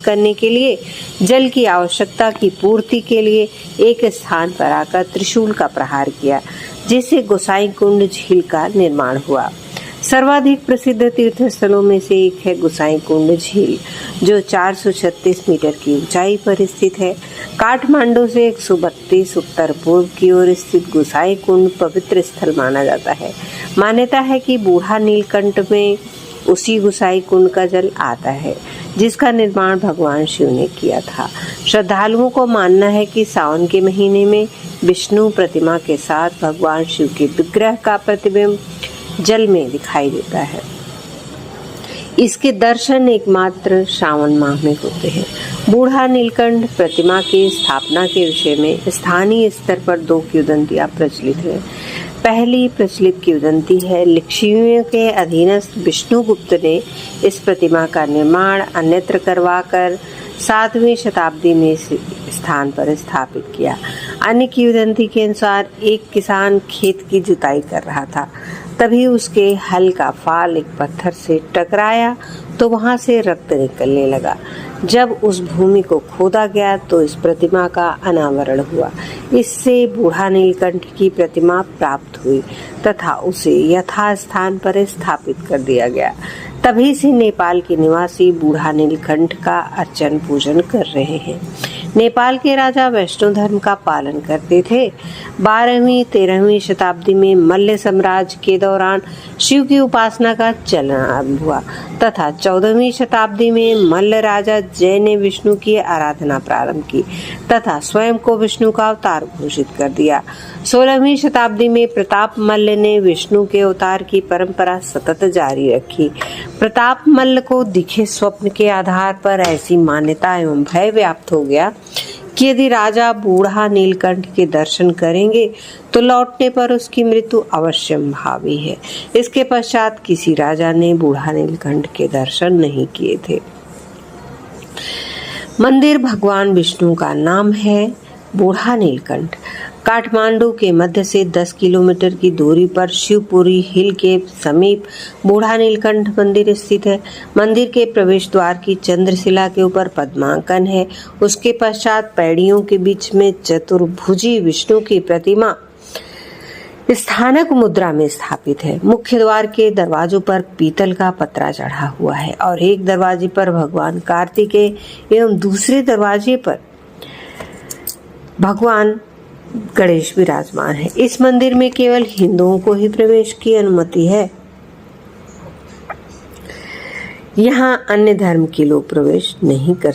करने के लिए जल की आवश्यकता की पूर्ति के लिए एक स्थान पर आकर त्रिशूल का प्रहार किया, जिससे गोसाई कुंड झील का निर्माण हुआ। सर्वाधिक प्रसिद्ध तीर्थ स्थलों में से एक है गोसाई कुंड झील, जो 436 मीटर की ऊंचाई पर स्थित है। काठमांडू से 132 उत्तर पूर्व की ओर स्थित गोसाई कुंड पवित्र स्थल माना जाता है। मान्यता है कि बूढ़ा नीलकंठ में उसी गोसाई कुंड का जल आता है जिसका निर्माण भगवान शिव ने किया था। श्रद्धालुओं को मानना है कि सावन के महीने में विष्णु प्रतिमा के साथ भगवान शिव के विग्रह का प्रतिबिंब जल में दिखाई देता है। इसके दर्शन एकमात्र श्रावण माह में होते हैं। बूढ़ा नीलकंठ प्रतिमा की स्थापना के विषय में स्थानीय स्तर पर 2 किंवदंतियां प्रचलित हैं। पहली प्रचलित किंवदंती है, लिच्छवियों के अधीनस्थ विष्णुगुप्त ने इस प्रतिमा का निर्माण अन्यत्र करवाकर 7वीं शताब्दी में इस स्थान पर स्थापित किया। अन्य किंवदंती के अनुसार एक किसान खेत की जुताई कर रहा था, तभी उसके हल का फाल एक पत्थर से टकराया तो वहां से रक्त निकलने लगा। जब उस भूमि को खोदा गया तो इस प्रतिमा का अनावरण हुआ। इससे बूढ़ा नीलकंठ की प्रतिमा प्राप्त हुई तथा उसे यथास्थान पर स्थापित कर दिया गया। तभी से नेपाल के निवासी बूढ़ा नीलकंठ का अर्चन पूजन कर रहे हैं। नेपाल के राजा वैष्णव धर्म का पालन करते थे। 12वीं 13वीं शताब्दी में मल्ल साम्राज्य के दौरान शिव की उपासना का चलन आरंभ हुआ तथा 14वीं शताब्दी में मल्ल राजा जय ने विष्णु की आराधना प्रारंभ की तथा स्वयं को विष्णु का अवतार घोषित कर दिया। 16वीं शताब्दी में प्रताप मल्ल ने विष्णु के अवतार की परंपरा सतत जारी रखी। प्रताप मल्ल को दिखे स्वप्न के आधार पर ऐसी मान्यता एवं भय व्याप्त हो गया कि यदि राजा बूढ़ा नीलकंठ के दर्शन करेंगे तो लौटने पर उसकी मृत्यु अवश्यंभावी है। इसके पश्चात किसी राजा ने बूढ़ा नीलकंठ के दर्शन नहीं किए थे। मंदिर भगवान विष्णु का नाम है बूढ़ा नीलकंठ। काठमांडू के मध्य से 10 किलोमीटर की दूरी पर शिवपुरी हिल के समीप बूढ़ा नीलकंठ मंदिर स्थित है। मंदिर के प्रवेश द्वार की चंद्रशिला के ऊपर पद्मांकन है। उसके पश्चात पैड़ियों के बीच में चतुर्भुजी विष्णु की प्रतिमा स्थानक मुद्रा में स्थापित है। मुख्य द्वार के दरवाजों पर पीतल का पतरा चढ़ा हुआ है और एक दरवाजे पर भगवान कार्तिकेय एवं दूसरे दरवाजे पर भगवान गणेश विराजमान है। इस मंदिर में केवल हिंदुओं को ही प्रवेश की अनुमति है। यहाँ अन्य धर्म के लोग प्रवेश नहीं कर